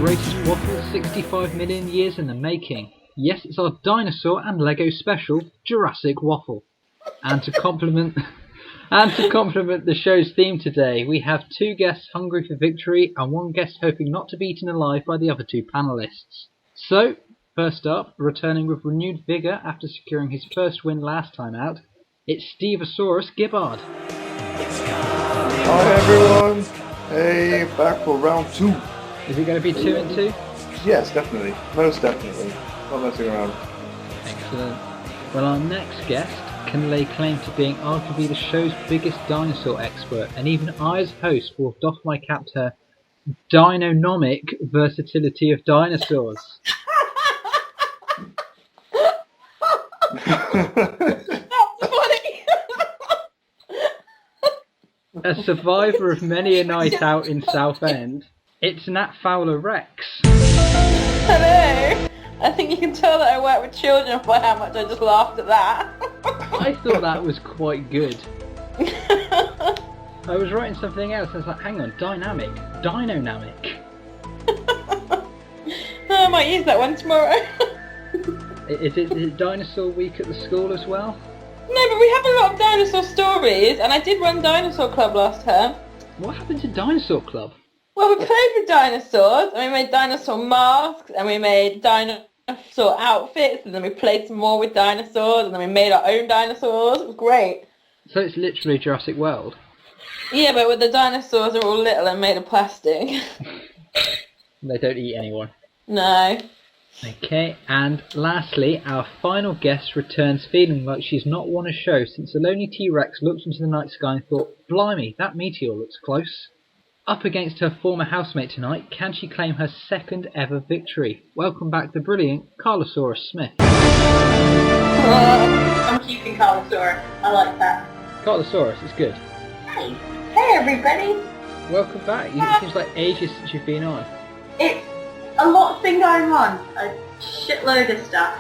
greatest waffle 65 million years in the making. Yes, it's our dinosaur and Lego special, Jurassic Waffle. And to complement the show's theme today, we have two guests hungry for victory and one guest hoping not to be eaten alive by the other two panellists. So, first up, returning with renewed vigour after securing his first win last time out, it's Steve Gibbard. Hi everyone! Hey, back for round 2. Is it going to be 2 and 2? Yes, definitely. Most definitely. Not messing around. Excellent. Well, our next guest can lay claim to being arguably the show's biggest dinosaur expert, and even I as host will doff my cap to her dinonomic versatility of dinosaurs. A survivor of many a night out in Southend, it's Nat Fowler Rex. Hello! I think you can tell that I work with children by how much I just laughed at that. I thought that was quite good. I was writing something else and I was like, hang on, dynamic. I might use that one tomorrow. Is it dinosaur week at the school as well? No, but we have a lot of dinosaur stories, and I did run Dinosaur Club last term. What happened to Dinosaur Club? Well, we played with dinosaurs, and we made dinosaur masks, and we made dinosaur outfits, and then we played some more with dinosaurs, and then we made our own dinosaurs. It was great. So it's literally Jurassic World? Yeah, but with the dinosaurs are all little and made of plastic. They don't eat anyone. No. Okay, and lastly, our final guest returns feeling like she's not won a show since the lonely T-Rex looked into the night sky and thought, blimey, that meteor looks close. Up against her former housemate tonight, can she claim her second ever victory? Welcome back the brilliant Karla Smith. I'm keeping Karlosaurus. I like that. Karlosaurus, it's good. Hey. Hey everybody. Welcome back. It seems like ages since you've been on. It's a lot's been going on. A shitload of stuff.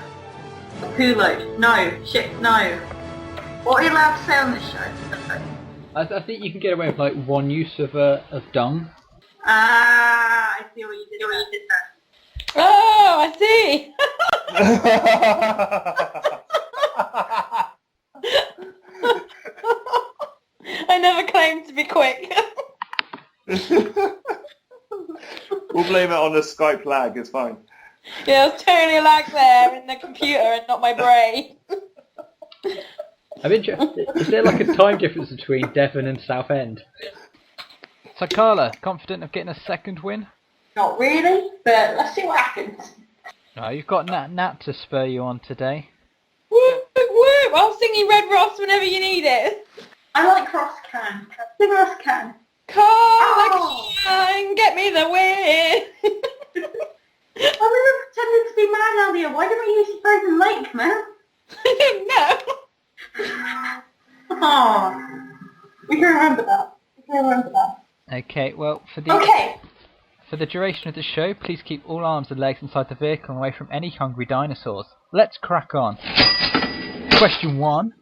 A poo load. No. Shit, no. What are you allowed to say on this show? I think you can get away with like one use of dung. Ah, I see what you did there. Oh, I see! I never claimed to be quick. We'll blame it on the Skype lag, it's fine. Yeah, there's totally a lag there in the computer and not my brain. I'm interested. Is there like a time difference between Devon and Southend? So Karla, confident of getting a second win? Not really, but let's see what happens. No, you've got Nat to spur you on today. Woo, woo! I'll sing you Red Ross whenever you need it. I like Ross Can. Sing Ross Can. Karla can get me the win. I was pretending to be mad earlier. Why didn't we use your frozen lake, man? I don't know. Oh, we can remember that. Okay, well for the duration of the show, please keep all arms and legs inside the vehicle and away from any hungry dinosaurs. Let's crack on. Question 1.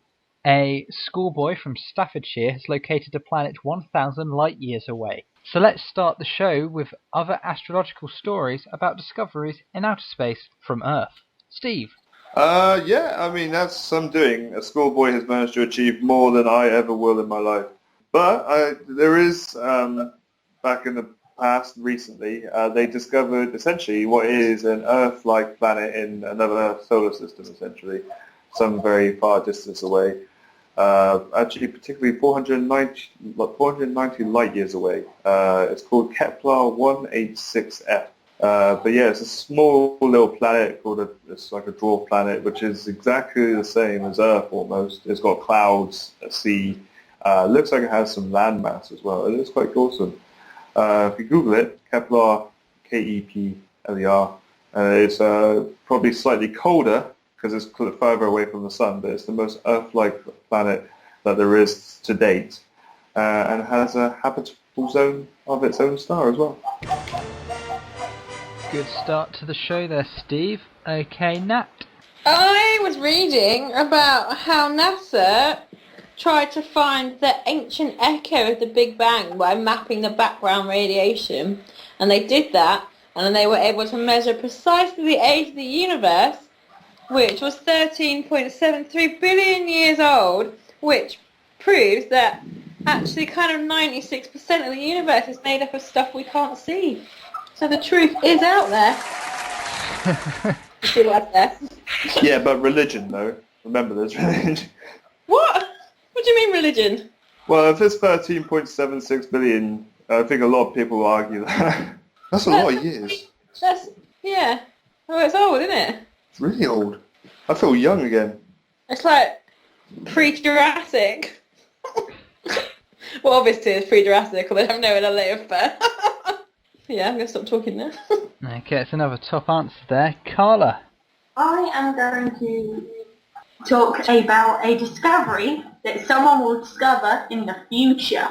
A schoolboy from Staffordshire has located a planet 1,000 light years away. So let's start the show with other astrological stories about discoveries in outer space from Earth. Steve. Yeah, I mean, that's some doing. A schoolboy has managed to achieve more than I ever will in my life. But there is, back in the past, recently, they discovered essentially what is an Earth-like planet in another solar system, essentially, some very far distance away. Actually, particularly 490 light years away. It's called Kepler 186f. But yeah, it's a small little planet called it's like a dwarf planet, which is exactly the same as Earth almost. It's got clouds, a sea. Looks like it has some land mass as well. It looks quite awesome. If you Google it, Kepler, Kepler, it's probably slightly colder because it's further away from the sun, but it's the most Earth-like planet that there is to date, and has a habitable zone of its own star as well. Good start to the show there, Steve. Okay, Nat. I was reading about how NASA tried to find the ancient echo of the Big Bang by mapping the background radiation, and they did that And then they were able to measure precisely the age of the universe, which was 13.73 billion years old, which proves that actually kind of 96% of the universe is made up of stuff we can't see. So the truth is out there. You see what I said? Yeah, but religion, though. Remember, there's religion. What? What do you mean religion? Well, if it's 13.76 billion, I think a lot of people will argue that. That's a lot of years. Yeah. Oh, it's old, isn't it? It's really old. I feel young again. It's like pre-Jurassic. Well, obviously it's pre-Jurassic, although I don't know when I live, but... Yeah, I'm going to stop talking now. Okay, it's another top answer there. Karla. I am going to talk about a discovery that someone will discover in the future.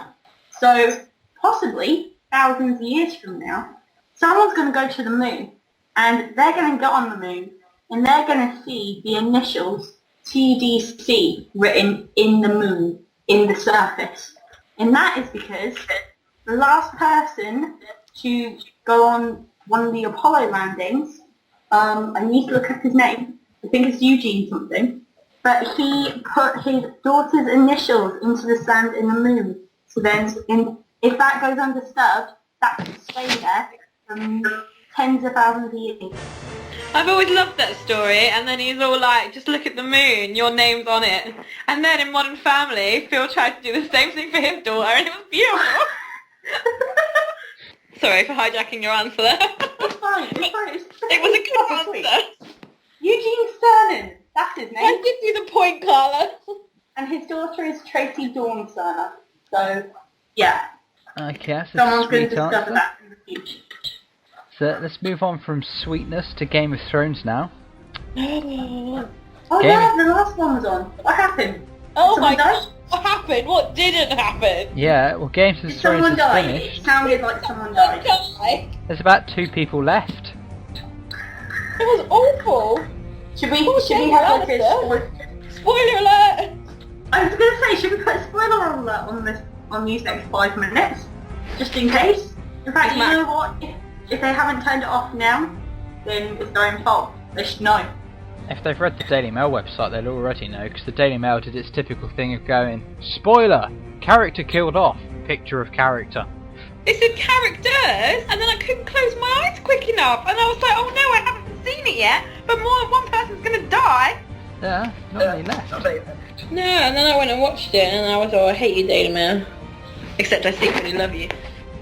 So, possibly, thousands of years from now, someone's going to go to the moon, and they're going to get on the moon, and they're going to see the initials TDC written in the moon, in the surface. And that is because the last person to go on one of the Apollo landings, I need to look up his name, I think it's Eugene something, but he put his daughter's initials into the sand in the moon. So then, if that goes undisturbed, that could stay there for tens of thousands of years. I've always loved that story, and then he's all like, just look at the moon, your name's on it. And then in Modern Family, Phil tried to do the same thing for his daughter, and it was beautiful. Sorry for hijacking your answer there. It's fine. It was a good answer. Eugene Cernan, that's his name. I give you the point, Karla. And his daughter is Tracy Dawn Cernan. So, yeah. Okay, that's a Someone's going sweet to discover answer. that in the future. So let's move on from sweetness to Game of Thrones now. Oh Game- yeah, the last one was on. What happened? Oh Someone my died? gosh, what happened? What didn't happen? Yeah, well, Game of Did Thrones someone is die? finished. It sounded like someone died. It There's about 2 people left. was awful. Should we have like a Spoiler alert. I was gonna say, should we put a spoiler alert on these next 5 minutes? Just in case? In fact, you know what? If they haven't turned it off now, then it's their own fault. They should know. If they've read the Daily Mail website, they'll already know, because the Daily Mail did its typical thing of going, spoiler! Character killed off. Picture of character. It said characters, and then I couldn't close my eyes quick enough, and I was like, oh no, I haven't seen it yet, but more than one person's gonna die. Yeah, not many left. No, and then I went and watched it, and I was, oh, I hate you, Daily Mail. Except I secretly love you.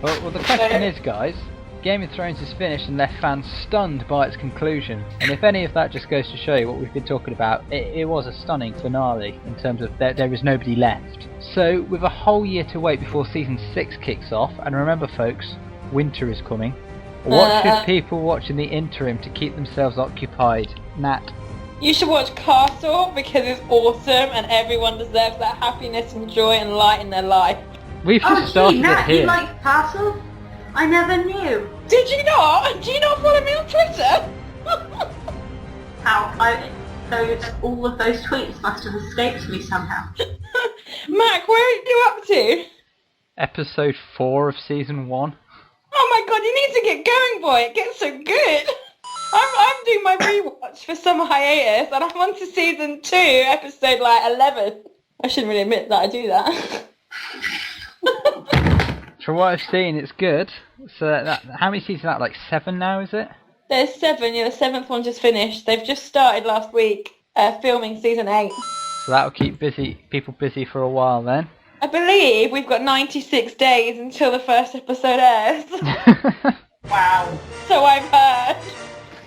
Well, the question is, guys, Game of Thrones is finished and left fans stunned by its conclusion. And if any of that just goes to show you what we've been talking about, it was a stunning finale in terms of there was nobody left. So, with a whole year to wait before Season 6 kicks off, and remember folks, winter is coming, what should people watch in the interim to keep themselves occupied? Nat? You should watch Castle, because it's awesome, and everyone deserves that happiness and joy and light in their life. We've just Oh, started gee, it Nat, here. you like Castle? I never knew. Did you not? Do you not follow me on Twitter? All of those tweets must have escaped me somehow. Mac, where are you up to? Episode 4 of Season 1. Oh my god, you need to get going, boy. It gets so good. I'm doing my rewatch for summer hiatus, and I'm on to Season 2, episode 11. I shouldn't really admit that I do that. From what I've seen, it's good. So, how many seasons are that? Like 7 now, is it? There's 7, the 7th one just finished. They've just started last week filming Season 8. So that'll keep people busy for a while then. I believe we've got 96 days until the first episode airs. Wow. So I've heard.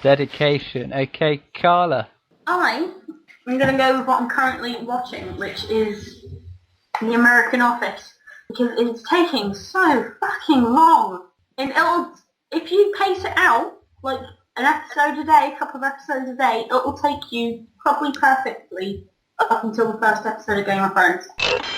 Dedication. Okay, Karla. I'm going to go with what I'm currently watching, which is The American Office, because it's taking so fucking long. And if you pace it out, like an episode a day, a couple of episodes a day, it'll take you probably perfectly up until the first episode of Game of Thrones.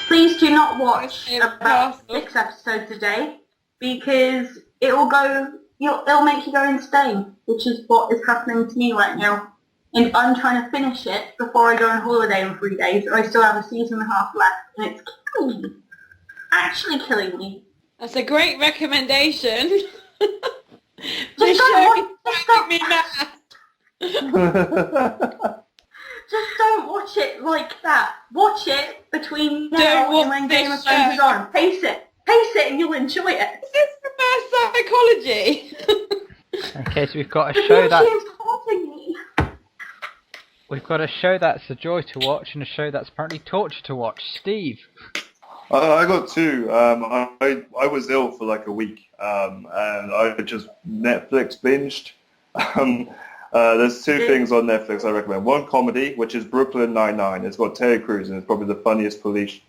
Please do not watch about 6 episodes a day, because it'll make you go insane, which is what is happening to me right now. And I'm trying to finish it before I go on holiday in 3 days. I still have a season and a half left, and it's killing me. Actually killing me. That's a great recommendation. Just don't Just don't watch it like that. Watch it between now and when Game of Thrones is on. Pace it and you'll enjoy it. Is this reverse psychology? Okay, so we've got a show that... She is haunting me. We've got a show that's a joy to watch and a show that's apparently torture to watch. Steve. I got two. I was ill for like a week, and I just Netflix binged. There's two things on Netflix I recommend. One comedy, which is Brooklyn Nine-Nine. It's got Terry Crews, and it's probably the funniest police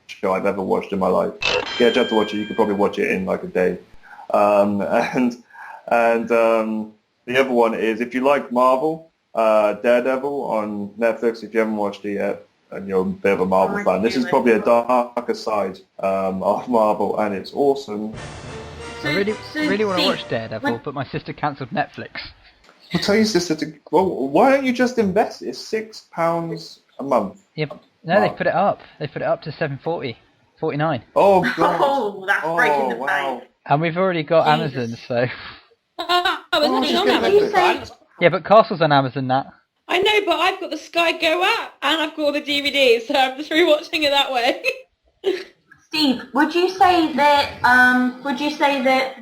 show I've ever watched in my life. Yeah, you have to watch it. You could probably watch it in like a day. And the other one is, if you like Marvel, Daredevil on Netflix. If you haven't watched it yet, and you're a bit of a Marvel fan, this is probably a darker side of Marvel, and it's awesome. I really want to watch Daredevil, but my sister cancelled Netflix. I'll tell your sister to. Well, why don't you just invest? It's £6 a month. Yeah, no, they put it up. They put it up to $7.49. Oh god! Oh, that's breaking the bank. And we've already got Amazon, so. It's on Amazon. Yeah, but Castle's on Amazon, Nat. I know, but I've got the Sky Go app and I've got all the DVDs, so I'm just rewatching it that way. Steve, would you say that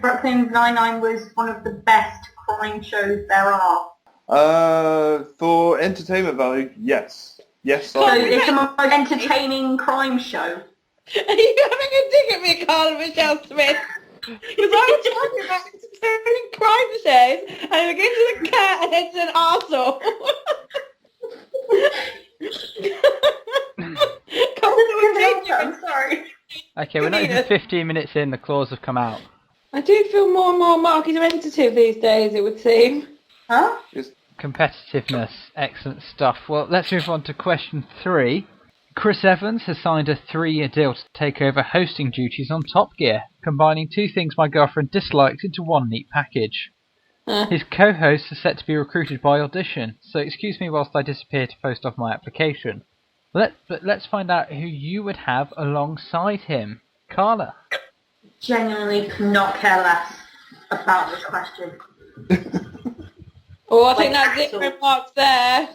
Brooklyn Nine-Nine was one of the best crime shows there are? For entertainment value, yes. Yes, So it's the most entertaining crime show. Are you having a dig at me, Karla Michelle Smith? Because I was talking about entertaining crime shows, and I get to the cat and it's an arsehole. I'm sorry. Okay, we're not even 15 minutes in, the claws have come out. I do feel more and more argumentative these days, it would seem. Huh? Competitiveness, excellent stuff. Well, let's move on to question 3. Chris Evans has signed a 3-year deal to take over hosting duties on Top Gear, combining two things my girlfriend dislikes into one neat package. His co-hosts are set to be recruited by audition, so excuse me whilst I disappear to post off my application. Let's find out who you would have alongside him. Karla. Genuinely could not care less about this question. Oh, I think that's it for remarks there.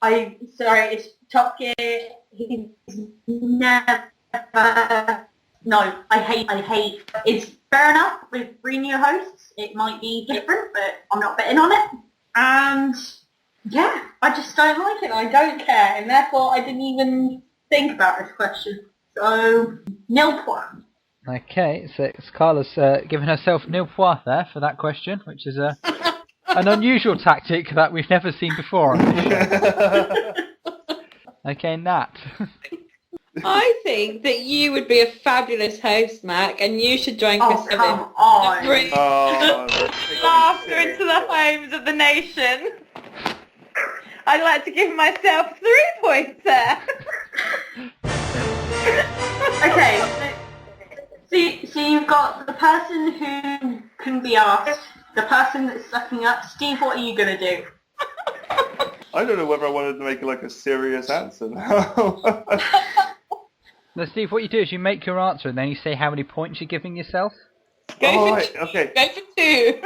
It's Top Gear. He's never. No, I hate. It's fair enough with 3 new hosts. It might be different, but I'm not betting on it. And yeah, I just don't like it. I don't care, and therefore I didn't even think about this question. So nil point. Okay, so Karla's given herself nil point there for that question, which is an unusual tactic that we've never seen before on this show. Okay, Nat. I think that you would be a fabulous host, Mac, and you should join Chris Evans. Come on. Bring laughter into the homes of the nation. I'd like to give myself 3 points there. Okay, so you've got the person who can be asked, the person that's sucking up. Steve, what are you going to do? I don't know whether I wanted to make like a serious answer now. No, Steve, what you do is you make your answer and then you say how many points you're giving yourself. Go for 2.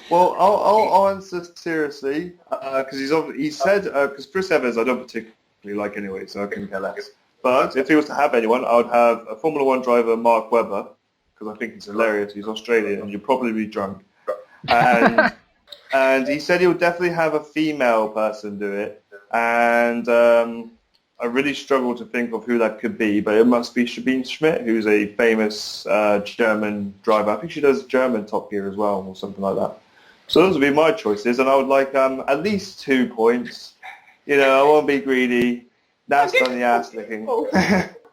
Well, I'll answer seriously because he said because Chris Evans I don't particularly like anyway, so I couldn't care less. But if he was to have anyone, I would have a Formula 1 driver, Mark Webber, because I think he's hilarious. He's Australian, and you'll probably be drunk. And and he said he would definitely have a female person do it. And I really struggle to think of who that could be, but it must be Sabine Schmidt, who's a famous German driver. I think she does German Top Gear as well, or something like that. So those would be my choices, and I would like at least 2 points. You know, I won't be greedy. That's done the ass licking.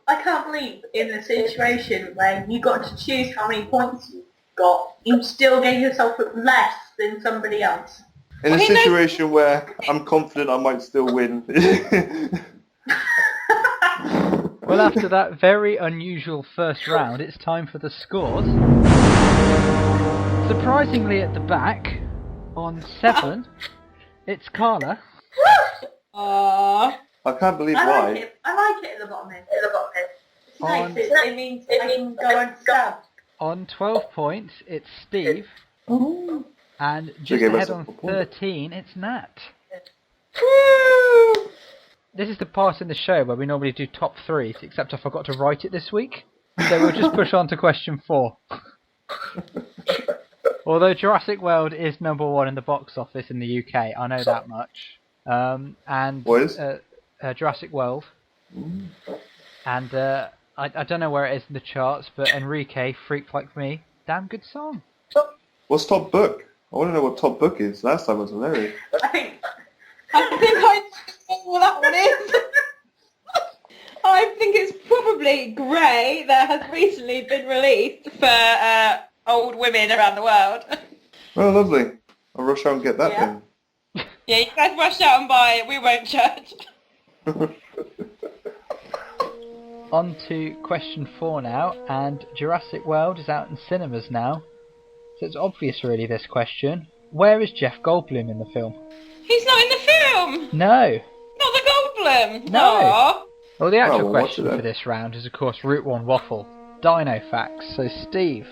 I can't believe in a situation where you got to choose how many points you got, you still gave yourself less than somebody else. In a situation where I'm confident I might still win. Well, after that very unusual first round, it's time for the scores. Surprisingly at the back, on 7, it's Karla. I can't believe I why. like it at the bottom end. It's nice. It means I can go and stab. On 12 points, it's Steve. Ooh. And just ahead on 13, it's Nat. Woo! This is the part in the show where we normally do top threes, except I forgot to write it this week. So we'll just push on to question 4. Although Jurassic World is number 1 in the box office in the UK, I know that much. And what is? Jurassic World. And I don't know where it is in the charts, but Enrique, Freak Like Me, damn good song. What's Top Book? I want to know what Top Book is. Last time was hilarious. I think I know what that one is. I think it's probably Grey that has recently been released for old women around the world. Oh, lovely. I'll rush out and get that then. Yeah, you guys rush out and buy it. We won't judge. On to question 4 now, and Jurassic World is out in cinemas now. So it's obvious really this question. Where is Jeff Goldblum in the film? He's not in the film! No! Not the Goldblum! No. Aww. Well, the actual Oh, well, question for this round is of course Route 1 Waffle. Dino facts. So Steve,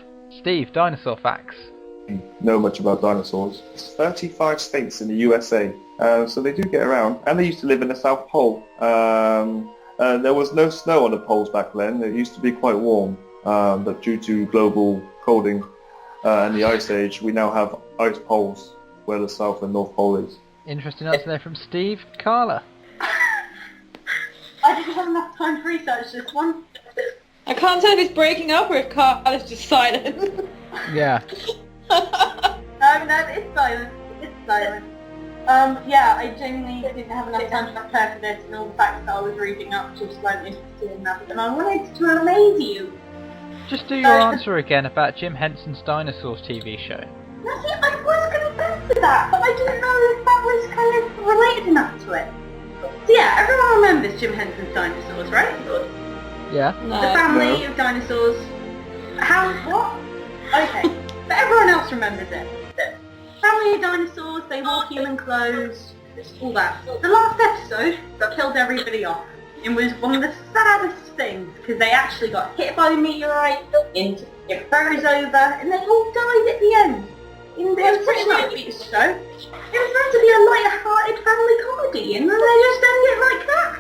dinosaur facts. Know much about dinosaurs. There's 35 states in the USA, so they do get around. And they used to live in the South Pole. There was no snow on the poles back then. It used to be quite warm, but due to global colding and the Ice Age, we now have ice poles where the South and North Pole is. Interesting answer there from Steve. Karla. I didn't have enough time to research this one. I can't tell if it's breaking up or if Karla's just silent. Yeah. No, it's silent. It's silent. Yeah, I genuinely didn't have enough time to prepare for this, and all the facts that I was reading up just weren't interesting enough, and I wanted to amaze you. Just do your answer again about Jim Henson's Dinosaurs TV show. No, see, I was going to answer that, but I didn't know if that was kind of related enough to it. So yeah, everyone remembers Jim Henson's Dinosaurs, right? Yeah. No. The family No. of dinosaurs. What? Okay, but everyone else remembers it. Family of dinosaurs, they wore human clothes, all that. The last episode killed everybody off. It was one of the saddest things, because they actually got hit by a meteorite, it froze over, and they all died at the end. It was such an upbeat show. It was meant to be a light-hearted family comedy, and then they just end it like that.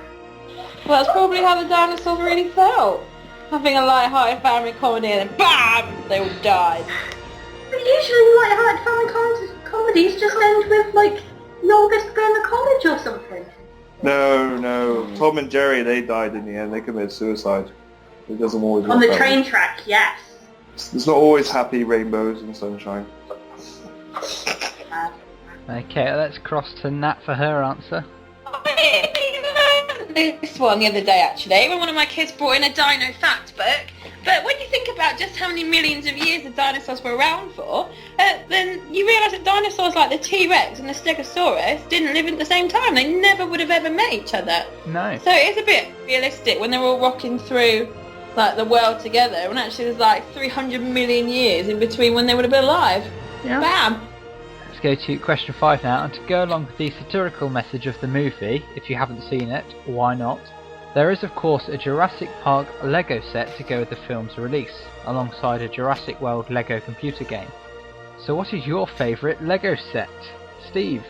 Well, that's probably how the dinosaurs really felt. Having a light-hearted family comedy and then BAM! They all died. But usually light-hearted family comedies just end with, like, youngest going to college or something. No. Tom and Jerry, they died in the end. They committed suicide. It doesn't always On work the that train way. track, yes. There's not always happy rainbows and sunshine. Okay, let's cross to Nat for her answer. This one the other day actually, when one of my kids brought in a dino fact book. But when you think about just how many millions of years the dinosaurs were around for, then you realise that dinosaurs like the T-Rex and the Stegosaurus didn't live at the same time. They never would have ever met each other. No. So it is a bit realistic when they're all rocking through like the world together, when actually there's like 300 million years in between when they would have been alive. Yeah. Bam! Let's go to question 5 now, and to go along with the satirical message of the movie, if you haven't seen it, why not? There is of course a Jurassic Park Lego set to go with the film's release, alongside a Jurassic World Lego computer game. So what is your favourite Lego set? Steve?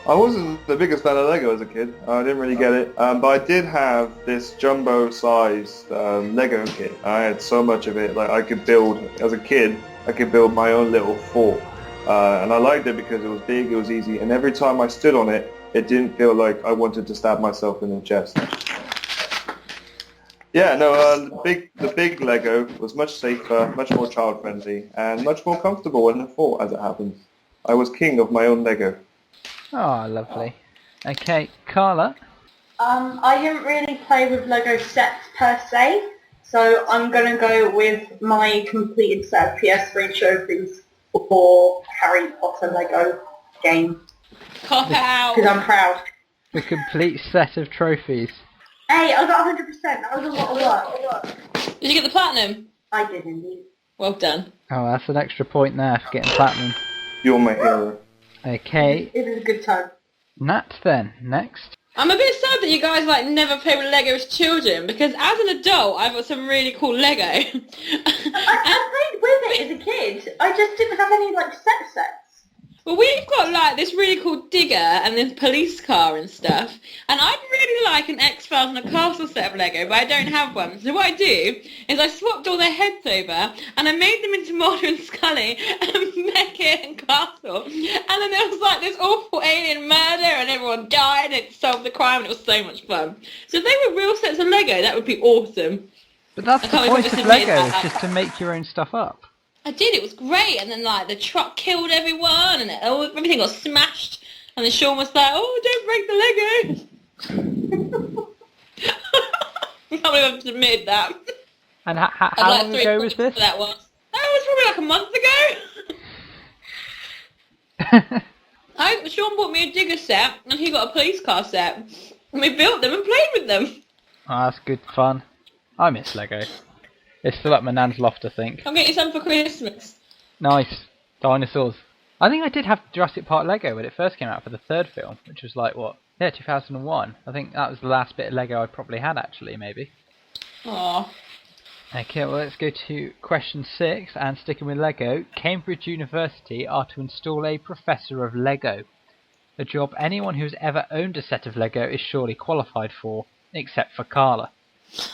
I wasn't the biggest fan of Lego as a kid. I didn't really get it. But I did have this jumbo-sized Lego kit. I had so much of it. Like I could build, as a kid, I could build my own little fort. And I liked it because it was big, it was easy, and every time I stood on it, it didn't feel like I wanted to stab myself in the chest. Yeah, no, the big Lego was much safer, much more child-friendly, and much more comfortable in the fort, as it happens. I was king of my own Lego. Oh, lovely. Okay, Karla? I didn't really play with Lego sets per se, so I'm going to go with my completed set of PS3 trophies for Harry Potter Lego game. Cop out! Because I'm proud. The complete set of trophies. Hey, I got 100%. That was a lot of work. Did you get the platinum? I did indeed. Well done. Oh, that's an extra point there for getting platinum. You're my hero. Okay, It was a good time. Nat then, next. I'm a bit sad that you guys like never play with Lego as children, because as an adult I've got some really cool Lego. I played with it as a kid. I just didn't have any like sets. Well, we've got like this really cool digger and this police car and stuff. And I'd really like an X-Files and a Castle set of Lego, but I don't have one. So what I do is I swapped all their heads over and I made them into Mulder and Scully and Beckett and Castle. And then there was like this awful alien murder and everyone died and it solved the crime and it was so much fun. So if they were real sets of Lego, that would be awesome. But that's the point of Lego, is just to make your own stuff up. I did, it was great, and then like the truck killed everyone, and everything got smashed, and then Sean was like, "Oh, don't break the Lego." I can't believe I've admitted that. And how long ago was this? That was probably like a month ago. Sean bought me a digger set, and he got a police car set, and we built them and played with them. Oh, that's good fun. I miss Lego. It's still at my nan's loft, I think. I'll get you some for Christmas. Nice. Dinosaurs. I think I did have Jurassic Park Lego when it first came out for the third film, which was like, 2001. I think that was the last bit of Lego I probably had, actually, maybe. Aww. Okay, well, let's go to question 6, and sticking with Lego. Cambridge University are to install a professor of Lego. A job anyone who's ever owned a set of Lego is surely qualified for, except for Karla.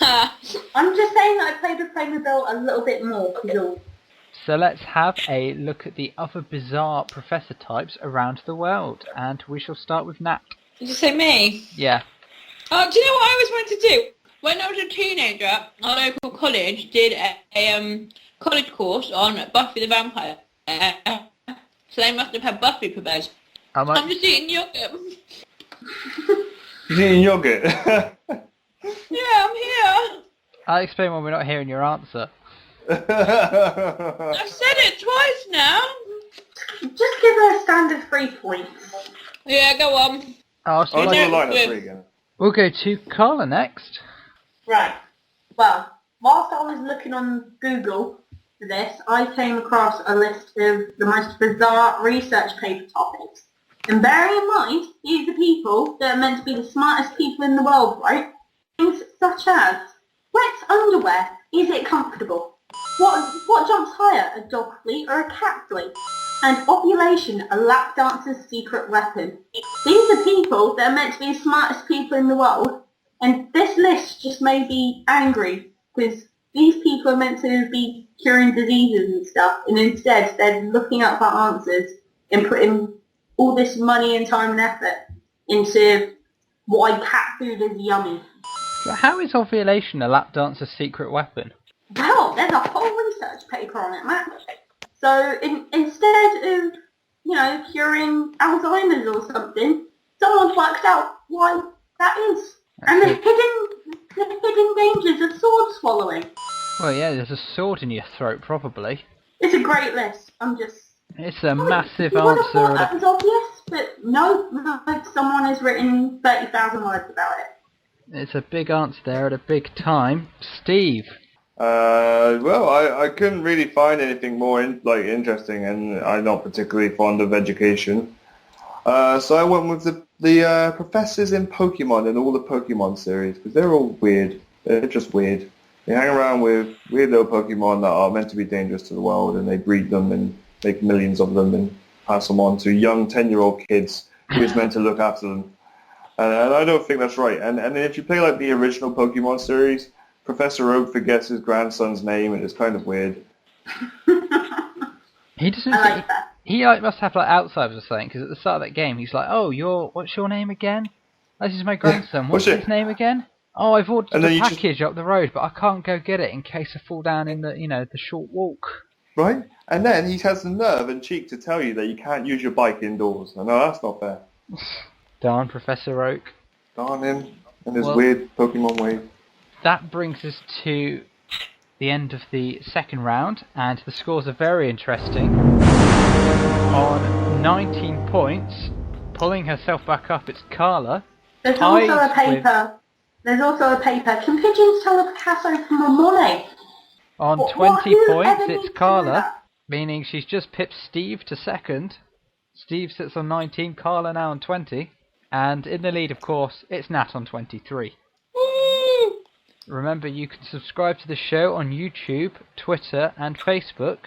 I'm just saying that I played with Playmobil a little bit more, because So let's have a look at the other bizarre professor types around the world, and we shall start with Nat. Did you say me? Yeah. Oh, do you know what I always wanted to do? When I was a teenager, our local college did a college course on Buffy the Vampire. So they must have had Buffy prepared. I'm just eating yogurt. You're eating yogurt? Yeah, I'm here. I'll explain when we're not hearing your answer. I've said it twice now. just give her a standard 3 points. Yeah, go on. Oh, I'll do a line of 3 again. We'll go to Karla next. Right. Well, whilst I was looking on Google for this, I came across a list of the most bizarre research paper topics. And bearing in mind, these are people that are meant to be the smartest people in the world, right? Things such as, wet underwear, is it comfortable? What jumps higher, a dog flea or a cat flea? And ovulation, a lap dancer's secret weapon. These are people that are meant to be the smartest people in the world, and this list just made me angry, because these people are meant to be curing diseases and stuff, and instead they're looking up for answers and putting all this money and time and effort into why cat food is yummy. So how is ovulation a lap dancer's secret weapon? Well, there's a whole research paper on it, Matt. So instead of, curing Alzheimer's or something, someone's worked out why that is. And the hidden dangers of sword swallowing. Well, yeah, there's a sword in your throat, probably. It's a great list. It's a massive you would have thought answer. that was obvious, but no, someone has written 30,000 words about it. It's a big answer there at a big time. Steve. Well, I couldn't really find anything more interesting, and I'm not particularly fond of education. So I went with the professors in Pokemon and all the Pokemon series, because they're all weird. They're just weird. They hang around with weird little Pokemon that are meant to be dangerous to the world, and they breed them and make millions of them and pass them on to young 10-year-old kids who's meant to look after them. And I don't think that's right. And if you play like the original Pokemon series, Professor Oak forgets his grandson's name, and it's kind of weird. He doesn't. I like that. He must have like Alzheimer's or something, because at the start of that game, he's like, "Oh, what's your name again? This is my grandson. What's his name again? Oh, I've ordered a package up the road, but I can't go get it in case I fall down in the short walk." Right? And then he has the nerve and cheek to tell you that you can't use your bike indoors. No, that's not fair. Darn Professor Oak. Darn him and his weird Pokemon ways. That brings us to the end of the second round, and the scores are very interesting. On 19 points, pulling herself back up, it's Karla. There's also a paper. Can pigeons tell a Picasso from a Monet? On 20 points, it's Karla, meaning she's just pipped Steve to second. Steve sits on 19, Karla now on 20. And in the lead, of course, it's Nat on 23. Woo! Remember, you can subscribe to the show on YouTube, Twitter and Facebook.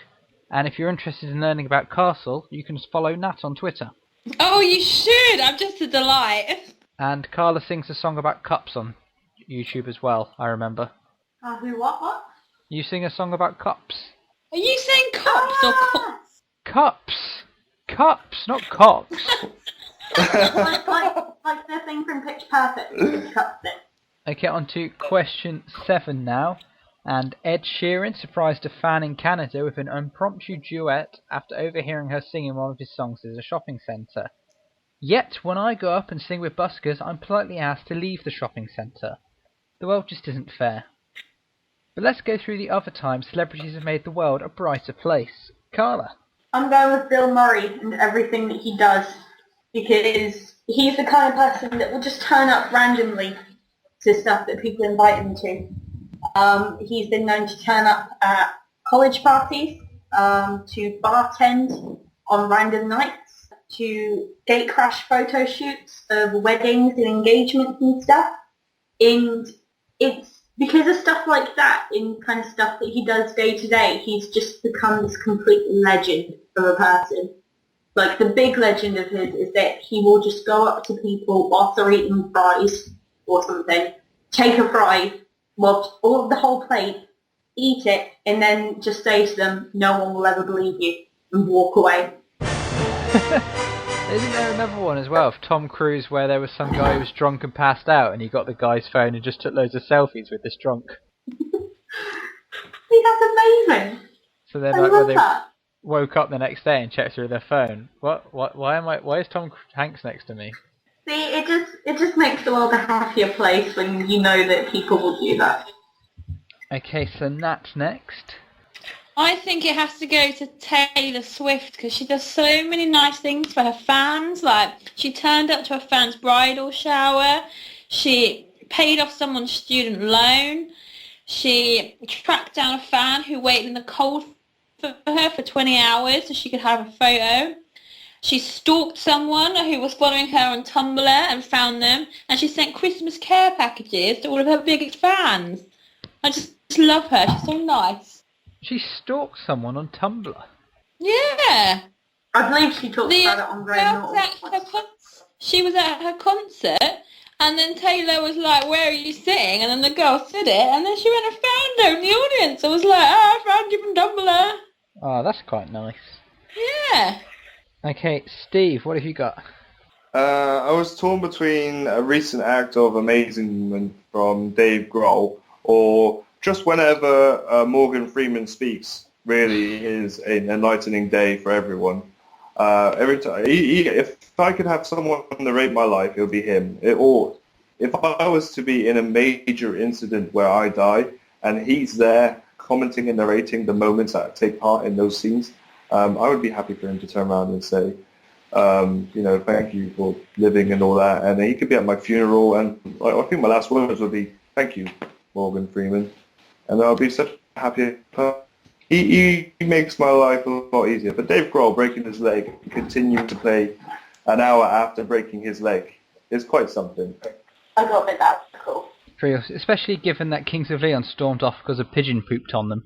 And if you're interested in learning about Castle, you can just follow Nat on Twitter. Oh, you should! I'm just a delight. And Karla sings a song about cups on YouTube as well, I remember. Who, what? You sing a song about cups. Are you saying cops or cups? Cups! Cups, not cocks. like the thing from Pitch Perfect. Cups it. Okay, on to question 7 now. And Ed Sheeran surprised a fan in Canada with an impromptu duet after overhearing her singing one of his songs at a shopping centre. Yet, when I go up and sing with buskers, I'm politely asked to leave the shopping centre. The world just isn't fair. But let's go through the other times celebrities have made the world a brighter place. Karla. I'm going with Bill Murray and everything that he does, because he's the kind of person that will just turn up randomly to stuff that people invite him to. He's been known to turn up at college parties, to bartend on random nights, to gate crash photo shoots of weddings and engagements and stuff. And it's because of stuff like that, in kind of stuff that he does day to day, he's just become this complete legend of a person. Like, the big legend of his is that he will just go up to people whilst they're eating fries or something, take a fry, all of the whole plate, eat it, and then just say to them, "No one will ever believe you," and walk away. Isn't there another one as well of Tom Cruise where there was some guy who was drunk and passed out and he got the guy's phone and just took loads of selfies with this drunk? See, that's amazing. So then, I like, love when they that. woke up the next day and checked through their phone, why is Tom Hanks next to me? See, it just makes the world a happier place when you know that people will do that. Okay, so Nat's next. I think it has to go to Taylor Swift because she does so many nice things for her fans. Like, she turned up to her fans' bridal shower. She paid off someone's student loan. She tracked down a fan who waited in the cold for her for 20 hours so she could have a photo. She stalked someone who was following her on Tumblr and found them. And she sent Christmas care packages to all of her biggest fans. I just love her. She's so nice. She stalked someone on Tumblr. Yeah. I believe she talked about it on Graham Norton. She was at her concert, and then Taylor was like, "Where are you sitting?" And then the girl said it, and then she went and found her in the audience. I was like, "Oh, I found you from Tumblr." Oh, that's quite nice. Yeah. Okay, Steve, what have you got? I was torn between a recent act of amazement from Dave Grohl, or just whenever Morgan Freeman speaks, really is an enlightening day for everyone. Every time, if I could have someone narrate my life, it would be him. Or if I was to be in a major incident where I die, and he's there commenting and narrating the moments that take part in those scenes, I would be happy for him to turn around and say, thank you for living and all that. And he could be at my funeral, and I think my last words would be, "Thank you, Morgan Freeman." And I'll be such a happy person. He makes my life a lot easier. But Dave Grohl breaking his leg and continuing to play an hour after breaking his leg is quite something. I got a bit that cool. True, especially given that Kings of Leon stormed off because a pigeon pooped on them.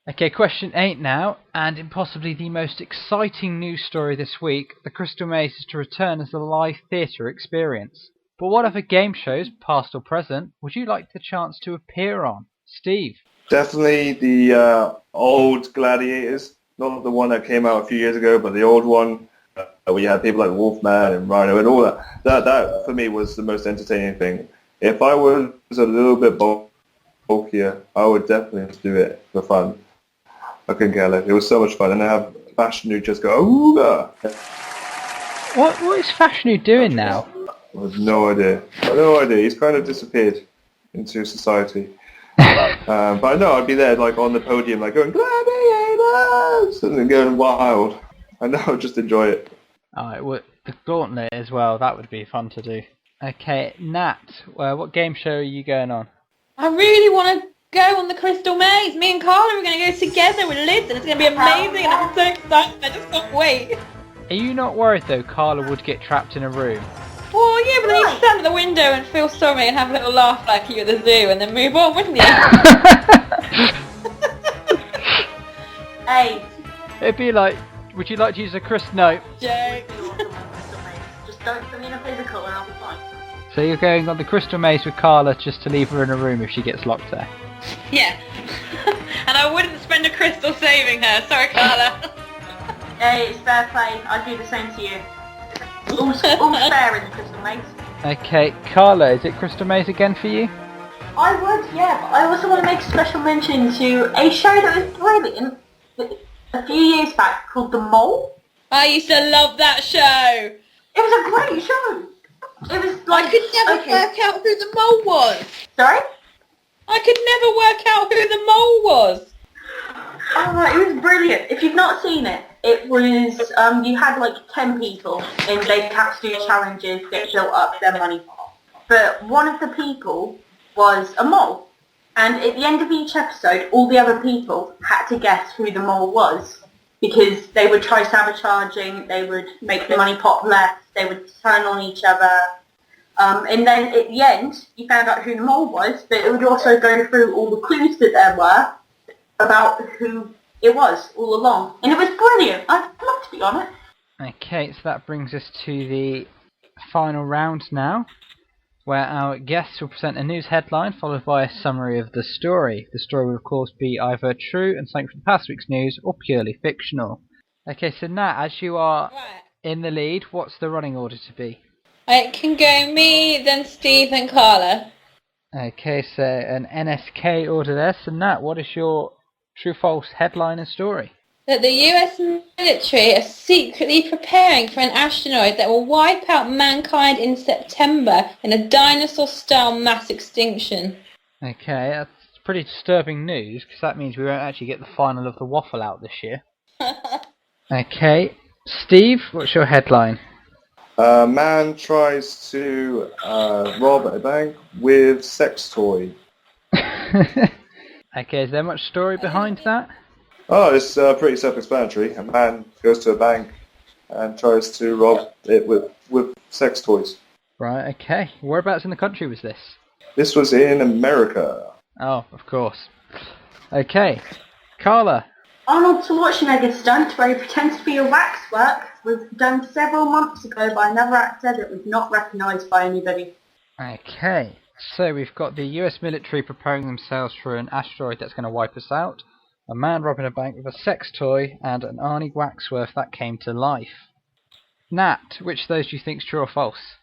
Okay, question 8 now, and in possibly the most exciting news story this week, the Crystal Maze is to return as a live theatre experience. But what other game shows, past or present, would you like the chance to appear on? Steve? Definitely the old Gladiators, not the one that came out a few years ago, but the old one where you had people like Wolfman and Rhino and all that. That for me was the most entertaining thing. If I was a little bit bulkier, I would definitely do it for fun. I couldn't care less. It was so much fun, and I have Fashanu just go, "Ooh!" What is Fashanu doing now? I have no idea. He's kind of disappeared into society. But I know I'd be there, like on the podium, like going "Gladiators" and then going wild. I know, I'd just enjoy it. The Gauntlet as well. That would be fun to do. Okay, Nat, what game show are you going on? I really want to go on the Crystal Maze. Me and Karla are going to go together with Liz, and it's going to be amazing, and I'm so excited. I just can't wait. Are you not worried though Karla would get trapped in a room? Well, yeah, but then you'd stand at the window and feel sorry and have a little laugh like you at the zoo and then move on, wouldn't you? Hey, It'd be like, would you like to use a crystal? No. Joke. Just don't put me in a physical and I'll be fine. So you're going on the crystal maze with Karla just to leave her in a room if she gets locked there. Yeah. And I wouldn't spend a crystal saving her. Sorry, Karla. Hey, it's fair play. I'd do the same to you. All spare in the crystal maze. Okay, Karla, is it crystal maze again for you? I would, yeah, but I also want to make a special mention to a show that was brilliant a few years back called The Mole. I used to love that show. It was a great show. It was like... I could never work out who the mole was. Sorry? I could never work out who the mole was. Oh, it was brilliant. If you've not seen it, it was, you had like 10 people and they'd have to do challenges, get built up their money. But one of the people was a mole. And at the end of each episode, all the other people had to guess who the mole was. Because they would try sabotaging, they would make the money pot left, they would turn on each other. And then at the end, you found out who the mole was, but it would also go through all the clues that there were about who it was all along. And it was brilliant. I'd love to be on it. Okay, so that brings us to the final round now, where our guests will present a news headline followed by a summary of the story. The story will of course be either true and something from past week's news or purely fictional. Okay, so Nat, as you are in the lead, what's the running order to be? It can go me, then Steve, then Karla. Okay, so an NSK order there. So Nat, what is your true-false headline and story? That the US military are secretly preparing for an asteroid that will wipe out mankind in September in a dinosaur-style mass extinction. Okay, that's pretty disturbing news, because that means we won't actually get the final of the Waffle out this year. Okay, Steve, what's your headline? A man tries to rob a bank with sex toy. Okay, is there much story behind that? Oh, it's pretty self-explanatory. A man goes to a bank and tries to rob it with sex toys. Right, okay. Whereabouts in the country was this? This was in America. Oh, of course. Okay, Karla. Arnold Schwarzenegger's stunt where he pretends to be a waxwork was done several months ago by another actor that was not recognised by anybody. Okay, so we've got the US military preparing themselves for an asteroid that's going to wipe us out, a man robbing a bank with a sex toy, and an Arnie Waxworth that came to life. Nat, which of those do you think's true or false?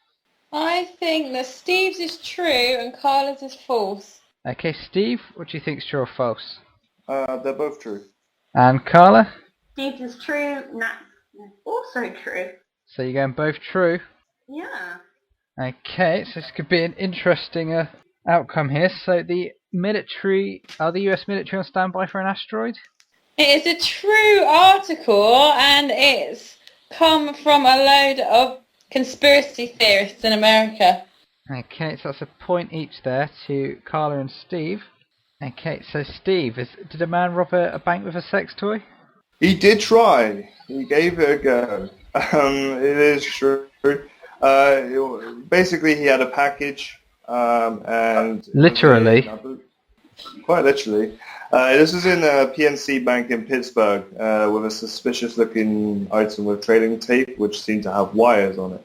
I think that Steve's is true and Karla's is false. Okay, Steve, what do you think's true or false? They're both true. And Karla? Steve's is true, Nat's is also true. So you're going both true? Yeah. Okay, so this could be an interesting outcome here. So the military, are the US military on standby for an asteroid? It is a true article and it's come from a load of conspiracy theorists in America. Okay, so that's a point each there to Karla and Steve. Okay, so Steve, did a man rob a bank with a sex toy? He did try. He gave it a go. It is true. Basically, he had a package, and literally, quite literally. This was in a PNC bank in Pittsburgh with a suspicious-looking item with trading tape, which seemed to have wires on it.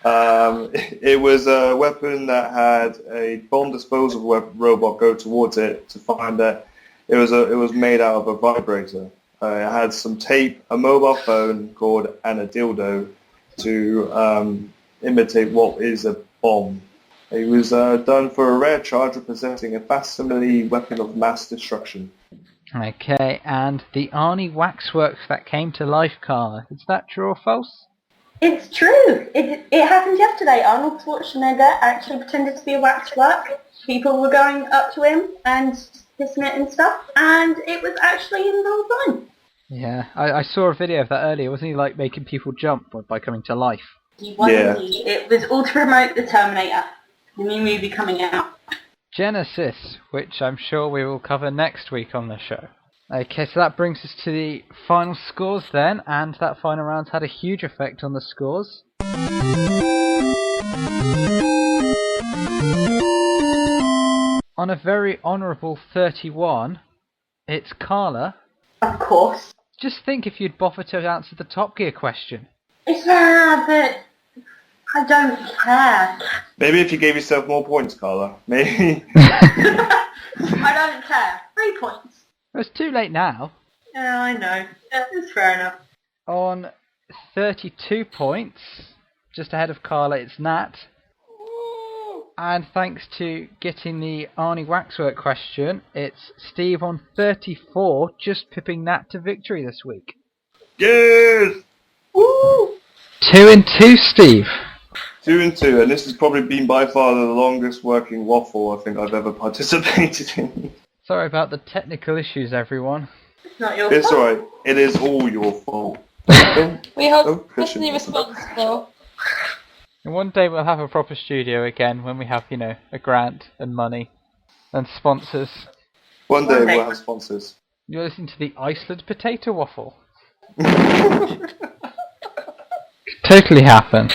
It was a weapon that had a bomb disposal robot go towards it to find that it was made out of a vibrator. It had some tape, a mobile phone cord, and a dildo to imitate what is a bomb. He was done for a rare charge of possessing a facsimile weapon of mass destruction. Okay, and the Arnie Waxworks that came to life, Karla, is that true or false? It's true. It happened yesterday. Arnold Schwarzenegger actually pretended to be a waxwork. People were going up to him and kissing it and stuff, and it was actually him the whole time. Yeah, I saw a video of that earlier. Wasn't he like making people jump by coming to life? He was indeed. It was all to promote the Terminator, the new movie coming out. Genesis, which I'm sure we will cover next week on the show. Okay, so that brings us to the final scores then, and that final round had a huge effect on the scores. On a very honourable 31, it's Karla. Of course. Just think if you'd bother to answer the Top Gear question. Yeah, but I don't care. Maybe if you gave yourself more points, Karla. Maybe. I don't care. 3 points. It's too late now. Yeah, I know. It's fair enough. On 32 points, just ahead of Karla, it's Nat. And thanks to getting the Arnie Waxwork question, it's Steve on 34, just pipping Nat to victory this week. Yes! Woo! 2 and 2, Steve. 2 and 2, and this has probably been by far the longest working waffle I think I've ever participated in. Sorry about the technical issues, everyone. It's not your It's fault. alright. It is all your fault. We hold Don't push personally it. responsible. And one day we'll have a proper studio again when we have, a grant and money and sponsors. One day One day. we'll have sponsors. You're listening to the Iceland Potato Waffle. Totally happen.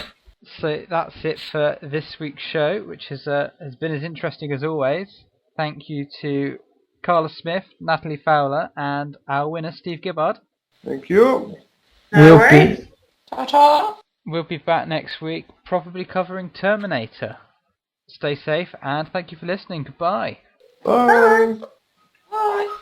So that's it for this week's show, which has been as interesting as always. Thank you to Karla Smith, Natalie Fowler, and our winner, Steve Gibbard. Thank you. No worries. Ta-ta. We'll be back next week, probably covering Terminator. Stay safe, and thank you for listening. Goodbye. Bye. Bye.